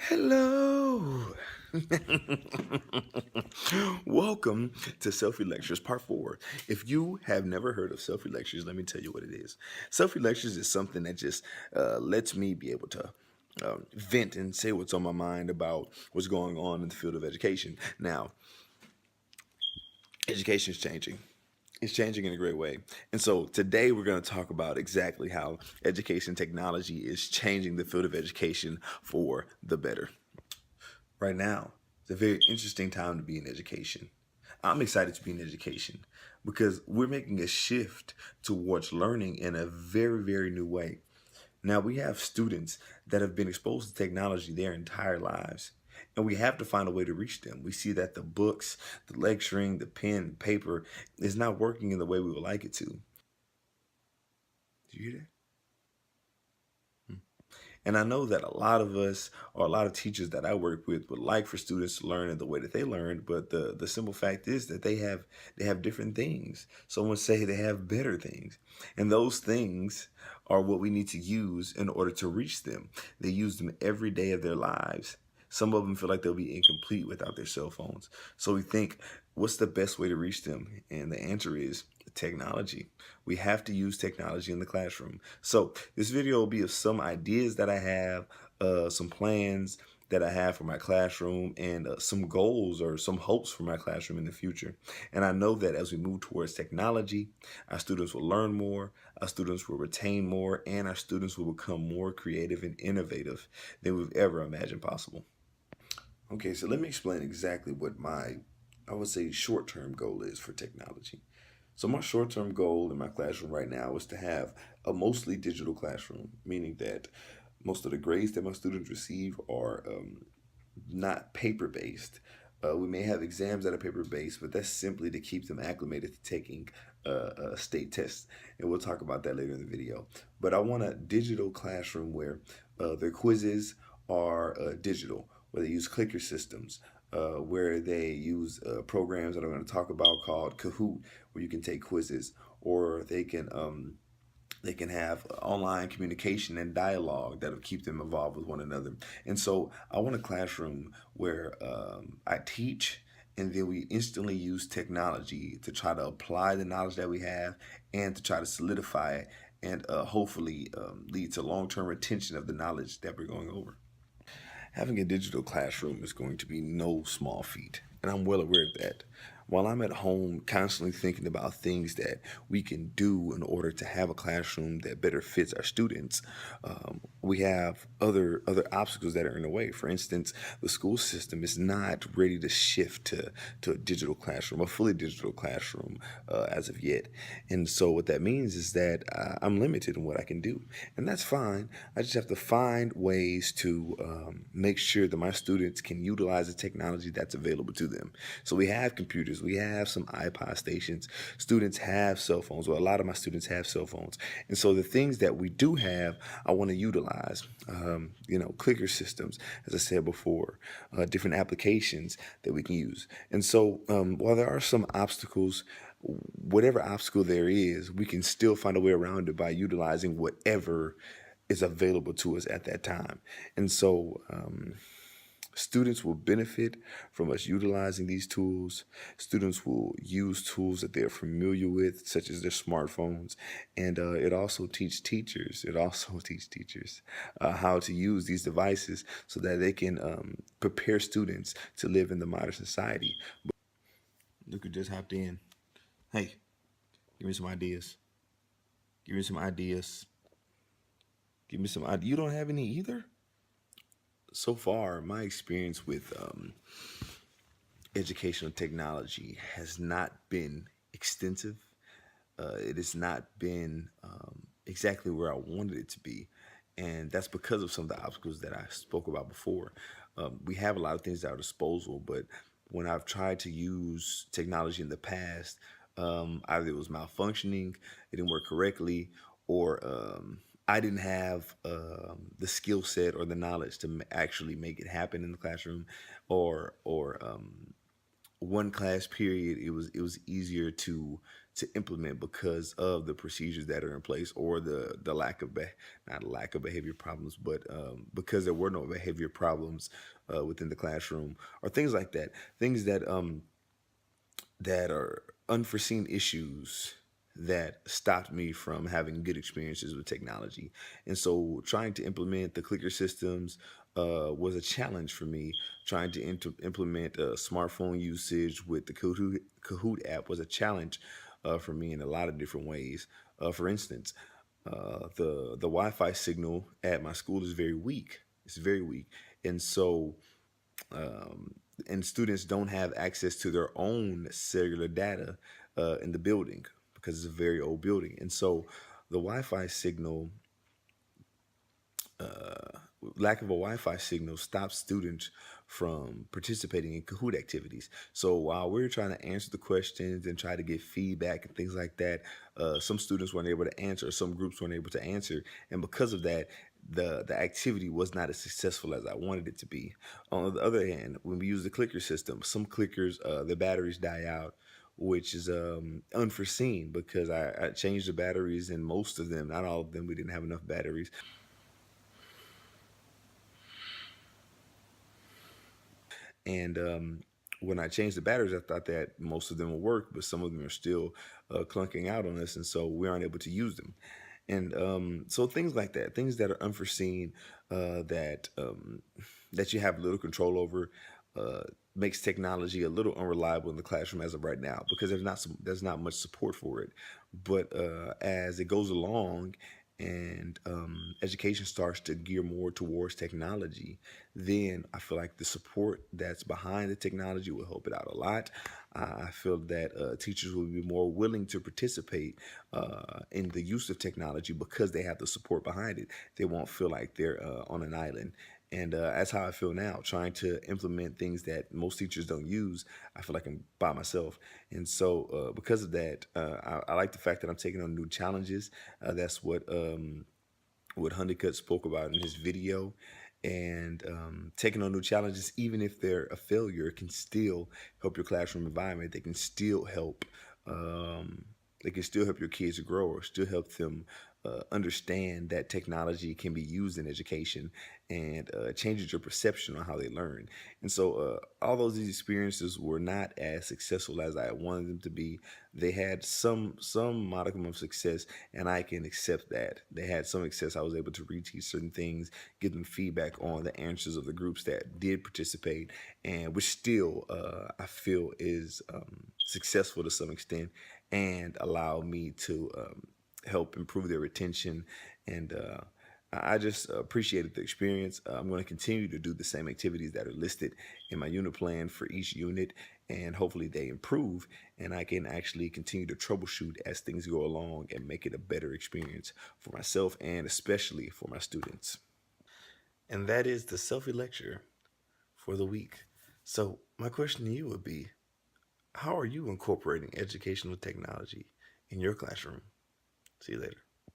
Hello. Welcome to Selfie Lectures Part 4. If you have never heard of Selfie Lectures, let me tell you what it is. Selfie Lectures is something that just lets me be able to vent and say what's on my mind about what's going on in the field of education. Now, education is changing. It's changing in a great way. And so today we're going to talk about exactly how education technology is changing the field of education for the better. Right now, it's a very interesting time to be in education. I'm excited to be in education because we're making a shift towards learning in a very, very new way. Now, we have students that have been exposed to technology their entire lives, and we have to find a way to reach them. We see that the books, the lecturing, the pen, paper is not working in the way we would like it to. Do you hear that? And I know that a lot of us or a lot of teachers that I work with would like for students to learn in the way that they learned, but the simple fact is that they have different things. Some would say they have better things. And those things are what we need to use in order to reach them. They use them every day of their lives. Some of them feel like they'll be incomplete without their cell phones. So we think, what's the best way to reach them? And the answer is technology. We have to use technology in the classroom. So this video will be of some ideas that I have, some plans that I have for my classroom, and some goals or some hopes for my classroom in the future. And I know that as we move towards technology, our students will learn more, our students will retain more, and our students will become more creative and innovative than we've ever imagined possible. Okay, so let me explain exactly what I would say, short-term goal is for technology. So my short-term goal in my classroom right now is to have a mostly digital classroom, meaning that most of the grades that my students receive are not paper-based. We may have exams that are paper-based, but that's simply to keep them acclimated to taking state tests, and we'll talk about that later in the video. But I want a digital classroom where their quizzes are digital, where they use clicker systems, where they use programs that I'm going to talk about called Kahoot, where you can take quizzes, or they can have online communication and dialogue that'll keep them involved with one another. And so I want a classroom where I teach, and then we instantly use technology to try to apply the knowledge that we have and to try to solidify it and hopefully lead to long-term retention of the knowledge that we're going over. Having a digital classroom is going to be no small feat, and I'm well aware of that. While I'm at home constantly thinking about things that we can do in order to have a classroom that better fits our students, we have other obstacles that are in the way. For instance, the school system is not ready to shift to a digital classroom, a fully digital classroom as of yet. And so what that means is that I'm limited in what I can do, and that's fine. I just have to find ways to make sure that my students can utilize the technology that's available to them. So we have computers, we have some iPod stations. Students have cell phones. Well, a lot of my students have cell phones, and so the things that we do have, I want to utilize. Clicker systems, as I said before, different applications that we can use. And so, while there are some obstacles, whatever obstacle there is, we can still find a way around it by utilizing whatever is available to us at that time. And so, students will benefit from us utilizing these tools. Students will use tools that they're familiar with, such as their smartphones. And it also teach teachers. It also teach teachers how to use these devices so that they can prepare students to live in the modern society. Look who just hopped in. Hey, give me some ideas. Give me some ideas. Give me some ideas. You don't have any either? So far, my experience with educational technology has not been extensive. It has not been exactly where I wanted it to be. And that's because of some of the obstacles that I spoke about before. We have a lot of things at our disposal, but when I've tried to use technology in the past, either it was malfunctioning, it didn't work correctly, or I didn't have the skill set or the knowledge to actually make it happen in the classroom, or one class period, it was easier to implement because of the procedures that are in place, or the lack of not lack of behavior problems, but because there were no behavior problems within the classroom, or things like that, things that are unforeseen issues that stopped me from having good experiences with technology. And so trying to implement the clicker systems was a challenge for me. Trying to implement smartphone usage with the Kahoot app was a challenge for me in a lot of different ways. For instance, the Wi-Fi signal at my school is very weak. It's very weak, and so um, and students don't have access to their own cellular data in the building because it's a very old building. And so the Wi-Fi signal, uh, lack of a Wi-Fi signal stops students from participating in Kahoot activities. So while we're trying to answer the questions and try to get feedback and things like that, some students weren't able to answer, some groups weren't able to answer, and because of that, the activity was not as successful as I wanted it to be. On the other hand, when we use the clicker system, some clickers, the batteries die out, which is unforeseen because I changed the batteries in most of them, not all of them. We didn't have enough batteries. And when I changed the batteries, I thought that most of them would work, but some of them are still clunking out on us, and so we aren't able to use them. And so things like that, things that are unforeseen, that you have little control over, uh, makes technology a little unreliable in the classroom as of right now because there's not much support for it. But as it goes along, and education starts to gear more towards technology, then I feel like the support that's behind the technology will help it out a lot. I feel that teachers will be more willing to participate in the use of technology because they have the support behind it. They won't feel like they're on an island. And that's how I feel now, trying to implement things that most teachers don't use. I feel like I'm by myself. And so, because of that, I like the fact that I'm taking on new challenges. That's what Honeycutt spoke about in his video. And taking on new challenges, even if they're a failure, can still help your classroom environment. Um, they can still help your kids grow, or still help them understand that technology can be used in education, and changes your perception on how they learn. And so, although these experiences were not as successful as I wanted them to be, they had some modicum of success, and I can accept that they had some success. I was able to reteach certain things, give them feedback on the answers of the groups that did participate, and which still I feel is successful to some extent, and allow me to help improve their retention. And I just appreciated the experience. I'm going to continue to do the same activities that are listed in my unit plan for each unit, and hopefully they improve, and I can actually continue to troubleshoot as things go along and make it a better experience for myself and especially for my students. And that is the selfie lecture for the week. So, my question to you would be, how are you incorporating educational technology in your classroom? See you later.